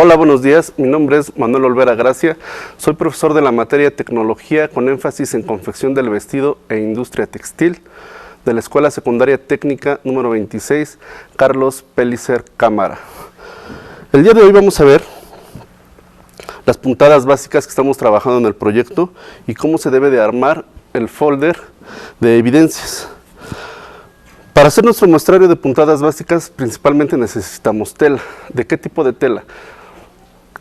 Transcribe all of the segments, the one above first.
Hola, buenos días. Mi nombre es Manuel Olvera Gracia. Soy profesor de la materia de Tecnología con énfasis en confección del vestido e industria textil de la Escuela Secundaria Técnica número 26, Carlos Pellicer Cámara. El día de hoy vamos a ver las puntadas básicas que estamos trabajando en el proyecto y cómo se debe de armar el folder de evidencias. Para hacer nuestro muestrario de puntadas básicas, principalmente necesitamos tela. ¿De qué tipo de tela?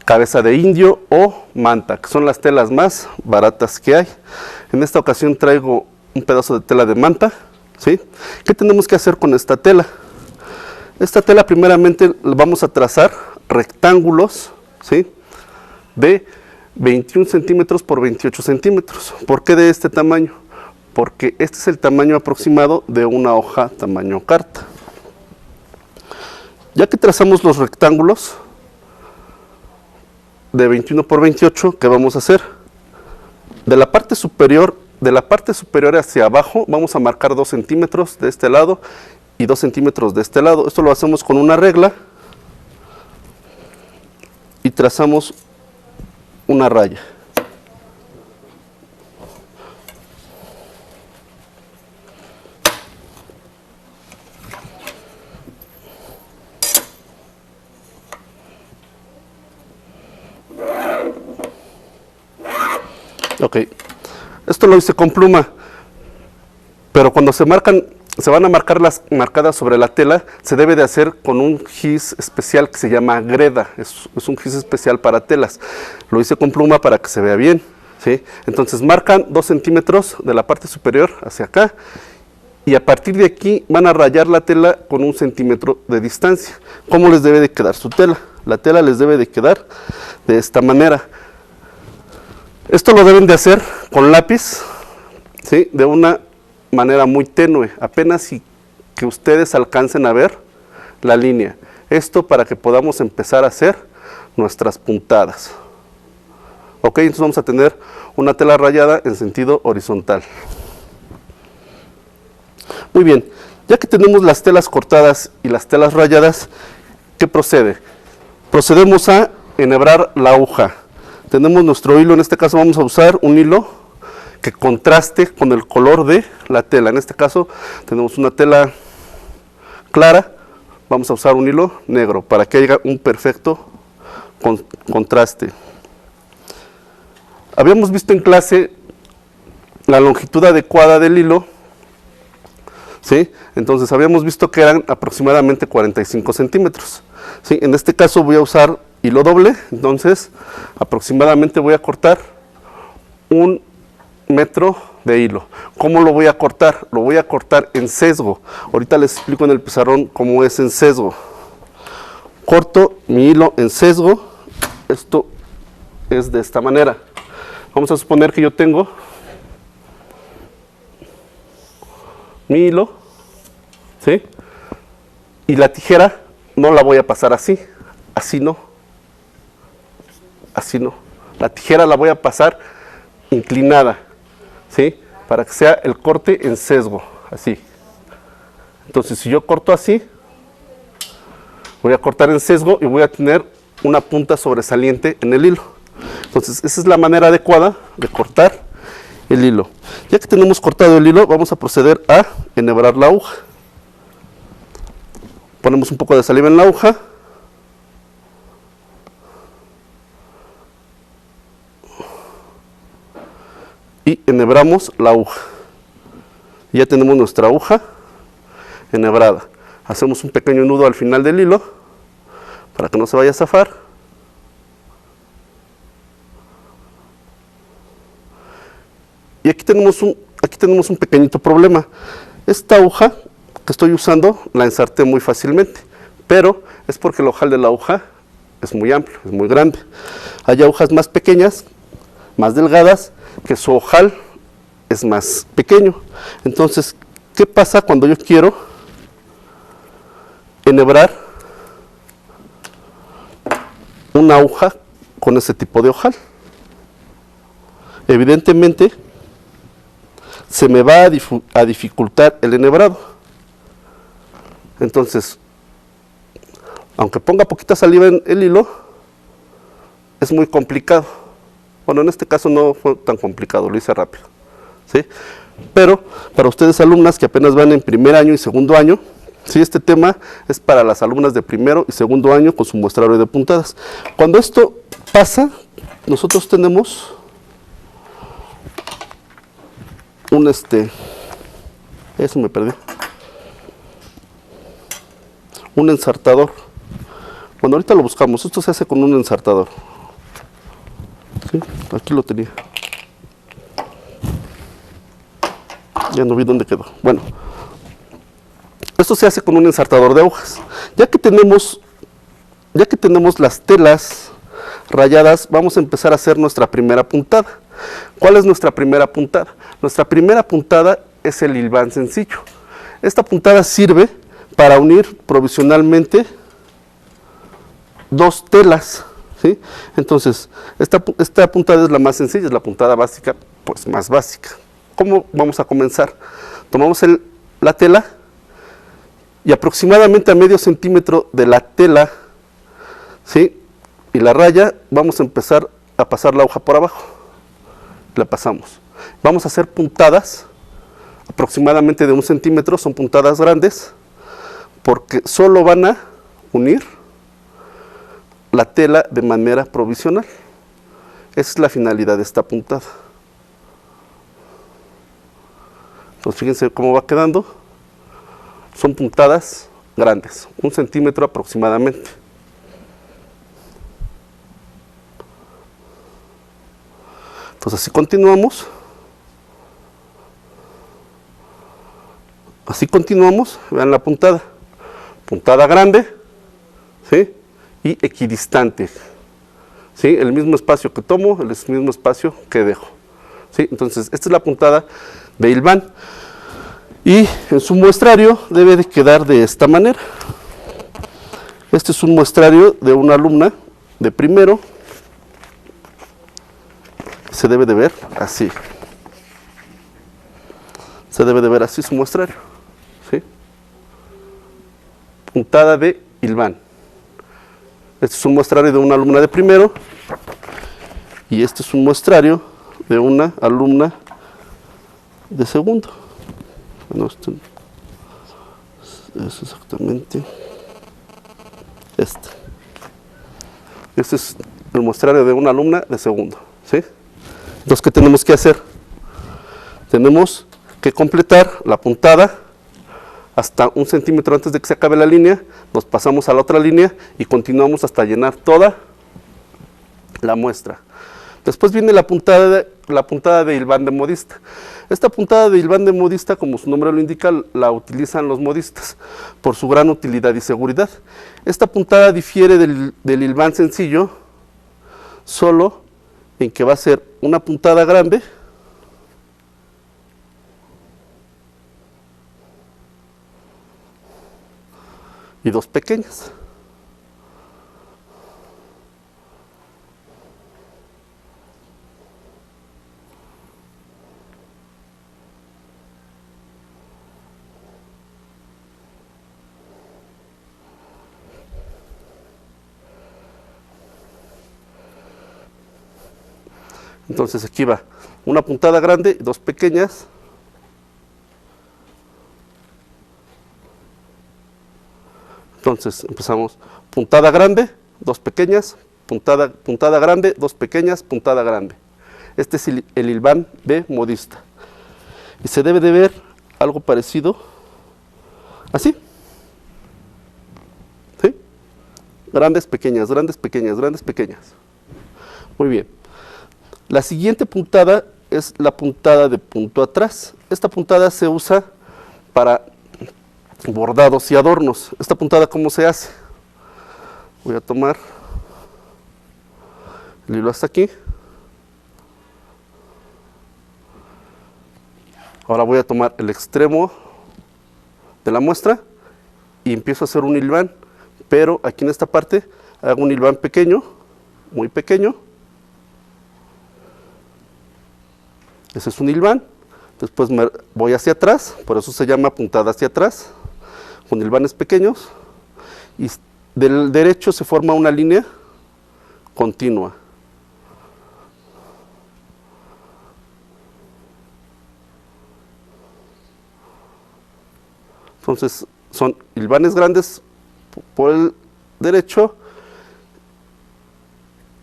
Cabeza de indio o manta, que son las telas más baratas que hay. En esta ocasión traigo un pedazo de tela de manta, ¿sí? ¿Qué tenemos que hacer con esta tela? Esta tela primeramente vamos a trazar rectángulos, ¿sí? De 21 centímetros por 28 centímetros. ¿Por qué de este tamaño? Porque este es el tamaño aproximado de una hoja tamaño carta. Ya que trazamos los rectángulos de 21 por 28, ¿qué vamos a hacer? De la parte superior hacia abajo vamos a marcar 2 centímetros de este lado y 2 centímetros de este lado. Esto lo hacemos con una regla y trazamos una raya. Ok, esto lo hice con pluma, pero cuando se van a marcar las marcadas sobre la tela, se debe de hacer con un gis especial que se llama greda, es un gis especial para telas. Lo hice con pluma para que se vea bien, ¿sí? Entonces marcan 2 centímetros de la parte superior hacia acá, y a partir de aquí van a rayar la tela con 1 centímetro de distancia. ¿Cómo les debe de quedar su tela? La tela les debe de quedar de esta manera. Esto lo deben de hacer con lápiz, ¿sí? De una manera muy tenue, apenas que ustedes alcancen a ver la línea. Esto para que podamos empezar a hacer nuestras puntadas. Ok, entonces vamos a tener una tela rayada en sentido horizontal. Muy bien, ya que tenemos las telas cortadas y las telas rayadas, ¿qué procede? Procedemos a enhebrar la aguja. Tenemos nuestro hilo, en este caso vamos a usar un hilo que contraste con el color de la tela. En este caso tenemos una tela clara, vamos a usar un hilo negro para que haya un perfecto contraste. Habíamos visto en clase la longitud adecuada del hilo, ¿sí? Entonces habíamos visto que eran aproximadamente 45 centímetros. ¿Sí? En este caso voy a usar hilo doble, entonces aproximadamente voy a cortar 1 metro de hilo. ¿Cómo lo voy a cortar? Lo voy a cortar en sesgo. Ahorita les explico en el pizarrón cómo es en sesgo. Corto mi hilo en sesgo. Esto es de esta manera. Vamos a suponer que yo tengo mi hilo, ¿sí? Y la tijera no la voy a pasar así, así no. Así no. La tijera la voy a pasar inclinada, ¿sí? Para que sea el corte en sesgo, así. Entonces, si yo corto así, voy a cortar en sesgo y voy a tener una punta sobresaliente en el hilo. Entonces, esa es la manera adecuada de cortar el hilo. Ya que tenemos cortado el hilo, vamos a proceder a enhebrar la aguja. Ponemos un poco de saliva en la aguja. Y enhebramos la aguja. Ya tenemos nuestra aguja enhebrada. Hacemos un pequeño nudo al final del hilo para que no se vaya a zafar. Y aquí tenemos un pequeñito problema. Esta aguja que estoy usando la ensarté muy fácilmente, pero es porque el ojal de la aguja es muy amplio, es muy grande. Hay agujas más pequeñas, más delgadas, que su ojal es más pequeño. Entonces, ¿qué pasa cuando yo quiero enhebrar una aguja con ese tipo de ojal? Evidentemente, se me va a dificultar el enhebrado. Entonces, aunque ponga poquita saliva en el hilo, es muy complicado. Bueno, en este caso no fue tan complicado, lo hice rápido, ¿sí? Pero para ustedes alumnas que apenas van en primer año y segundo año, ¿sí? Este tema es para las alumnas de primero y segundo año con su muestrario de puntadas. Cuando esto pasa, nosotros tenemos eso me perdí, un ensartador. Bueno, ahorita lo buscamos. Esto se hace con un ensartador, ¿sí? Aquí lo tenía, ya no vi dónde quedó. Bueno, esto se hace con un ensartador de hojas. Ya que tenemos las telas rayadas, vamos a empezar a hacer nuestra primera puntada. ¿Cuál es nuestra primera puntada? Nuestra primera puntada es el hilván sencillo. Esta puntada sirve para unir provisionalmente dos telas, ¿sí? Entonces, esta puntada es la más sencilla, es la puntada básica, pues más básica. ¿Cómo vamos a comenzar? Tomamos la tela y aproximadamente a medio centímetro de la tela, ¿sí? Y la raya, vamos a empezar a pasar la hoja por abajo. La pasamos. Vamos a hacer puntadas aproximadamente de 1 centímetro, son puntadas grandes, porque solo van a unir la tela de manera provisional. Esa es la finalidad de esta puntada. Entonces fíjense cómo va quedando. Son puntadas grandes, 1 centímetro aproximadamente. Entonces así continuamos. Así continuamos, vean la puntada. Puntada grande, ¿sí? Y equidistante, ¿sí? El mismo espacio que tomo, el mismo espacio que dejo, ¿sí? Entonces, esta es la puntada de hilván. Y en su muestrario debe de quedar de esta manera. Este es un muestrario de una alumna de primero. Se debe de ver así. Se debe de ver así su muestrario, ¿sí? Puntada de hilván. Este es un muestrario de una alumna de primero. Y este es un muestrario de una alumna de segundo. Bueno, esto es exactamente este. Este es el muestrario de una alumna de segundo, ¿sí? Entonces, ¿qué tenemos que hacer? Tenemos que completar la puntada hasta 1 centímetro antes de que se acabe la línea, nos pasamos a la otra línea y continuamos hasta llenar toda la muestra. Después viene la puntada de hilván de modista. Esta puntada de hilván de modista, como su nombre lo indica, la utilizan los modistas por su gran utilidad y seguridad. Esta puntada difiere del hilván sencillo solo en que va a ser una puntada grande y dos pequeñas. Entonces aquí va una puntada grande y dos pequeñas. Entonces empezamos puntada grande, dos pequeñas, puntada grande, dos pequeñas, puntada grande. Este es el hilván de modista. Y se debe de ver algo parecido así. ¿Sí? Grandes, pequeñas, grandes, pequeñas, grandes, pequeñas. Muy bien. La siguiente puntada es la puntada de punto atrás. Esta puntada se usa para bordados y adornos. Esta puntada, ¿cómo se hace? Voy a tomar el hilo hasta aquí. Ahora voy a tomar el extremo de la muestra y empiezo a hacer un hilván, pero aquí en esta parte hago un hilván pequeño, muy pequeño. Ese es un hilván. Después me voy hacia atrás, por eso se llama puntada hacia atrás, con hilvanes pequeños, y del derecho se forma una línea continua, Entonces son hilvanes grandes por el derecho,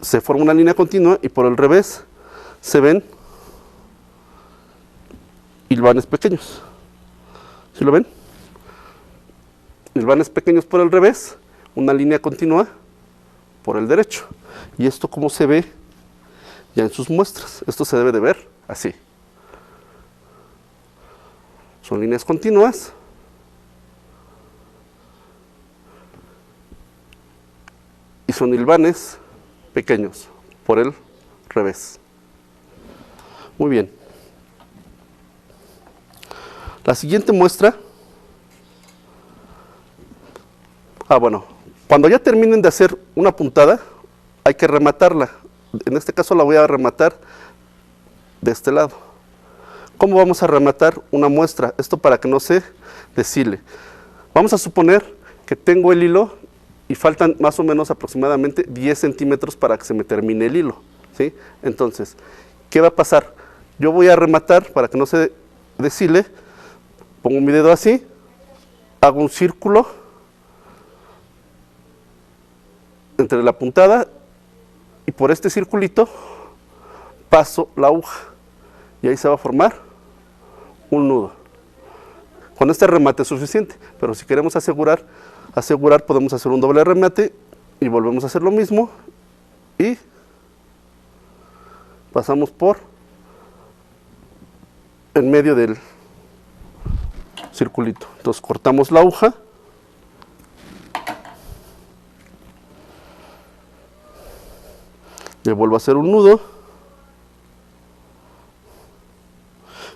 se forma una línea continua y por el revés se ven hilvanes pequeños. ¿Sí lo ven? Hilvanes pequeños por el revés, una línea continua por el derecho. ¿Y esto cómo se ve ya en sus muestras? Esto se debe de ver así. Son líneas continuas y son hilvanes pequeños por el revés. Muy bien. La siguiente muestra. Bueno, cuando ya terminen de hacer una puntada, hay que rematarla. En este caso la voy a rematar de este lado. ¿Cómo vamos a rematar una muestra? Esto para que no se deshile. Vamos a suponer que tengo el hilo y faltan más o menos aproximadamente 10 centímetros para que se me termine el hilo, ¿sí? Entonces, ¿qué va a pasar? Yo voy a rematar para que no se deshile, pongo mi dedo así, hago un círculo entre la puntada y por este circulito paso la aguja y ahí se va a formar un nudo. Con este remate es suficiente, pero si queremos asegurar podemos hacer un doble remate y volvemos a hacer lo mismo y pasamos por en medio del circulito. Entonces cortamos la aguja le vuelvo a hacer un nudo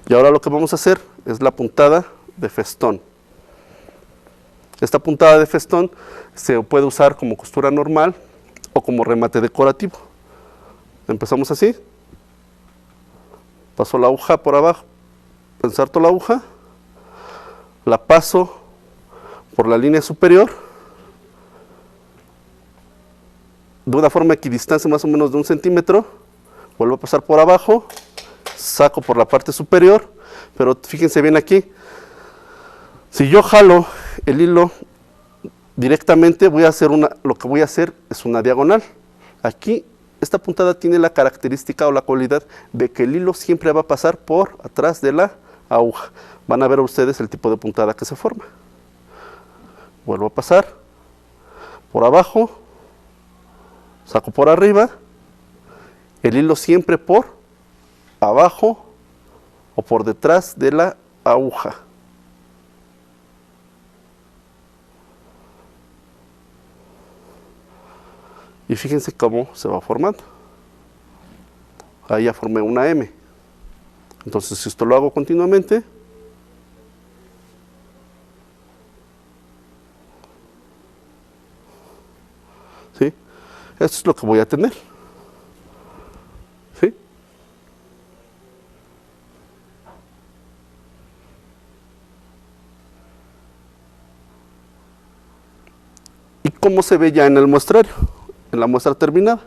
y ahora lo que vamos a hacer es la puntada de festón. Esta puntada de festón se puede usar como costura normal o como remate decorativo. Empezamos así, paso la aguja por abajo, ensarto la aguja, la paso por la línea superior de una forma equidistancia más o menos de 1 centímetro, vuelvo a pasar por abajo, saco por la parte superior, pero fíjense bien aquí, si yo jalo el hilo directamente lo que voy a hacer es una diagonal. Aquí esta puntada tiene la característica o la cualidad de que el hilo siempre va a pasar por atrás de la aguja. Van a ver ustedes el tipo de puntada que se forma. Vuelvo a pasar por abajo, saco por arriba, el hilo siempre por abajo o por detrás de la aguja. Y fíjense cómo se va formando. Ahí ya formé una M. Entonces, si esto lo hago continuamente, ¿sí? Esto es lo que voy a tener. ¿Sí? ¿Y cómo se ve ya en el muestrario? En la muestra terminada.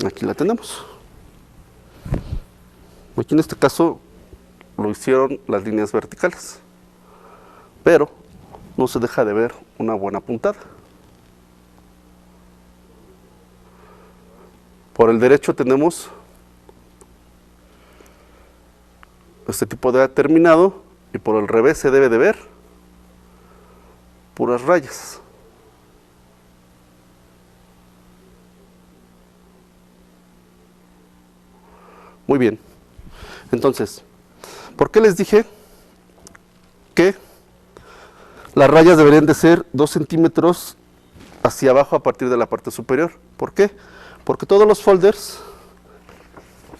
Aquí la tenemos. Aquí en este caso lo hicieron las líneas verticales, pero no se deja de ver una buena puntada. Por el derecho tenemos este tipo de terminado y por el revés se debe de ver puras rayas. Muy bien. Entonces, ¿por qué les dije que las rayas deberían de ser 2 centímetros hacia abajo a partir de la parte superior? ¿Por qué? Porque todos los folders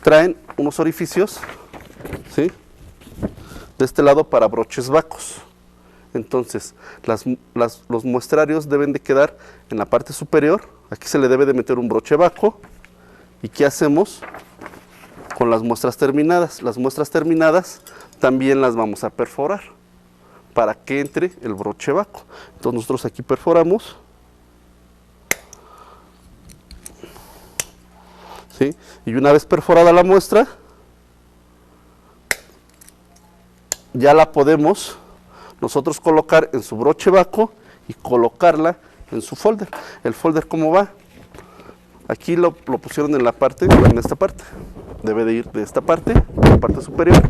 traen unos orificios, ¿sí?, de este lado para broches vacos. Entonces, los muestrarios deben de quedar en la parte superior. Aquí se le debe de meter un broche vaco. ¿Y qué hacemos con las muestras terminadas? Las muestras terminadas también las vamos a perforar para que entre el broche vaco. Entonces nosotros aquí perforamos, ¿sí?, ¿sí? Y una vez perforada la muestra, ya la podemos nosotros colocar en su broche vacuo y colocarla en su folder. ¿El folder cómo va? Aquí lo pusieron en la parte, en esta parte. Debe de ir de esta parte, la parte superior.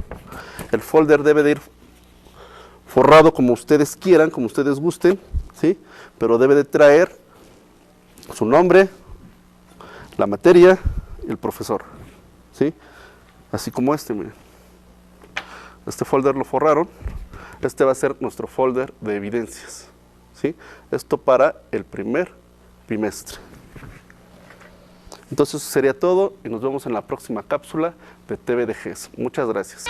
El folder debe de ir forrado como ustedes quieran, como ustedes gusten, ¿sí? Pero debe de traer su nombre, la materia y el profesor, ¿sí? Así como este, miren. Este folder lo forraron. Este va a ser nuestro folder de evidencias, ¿sí? Esto para el primer bimestre. Entonces eso sería todo y nos vemos en la próxima cápsula de TVDGs. Muchas gracias.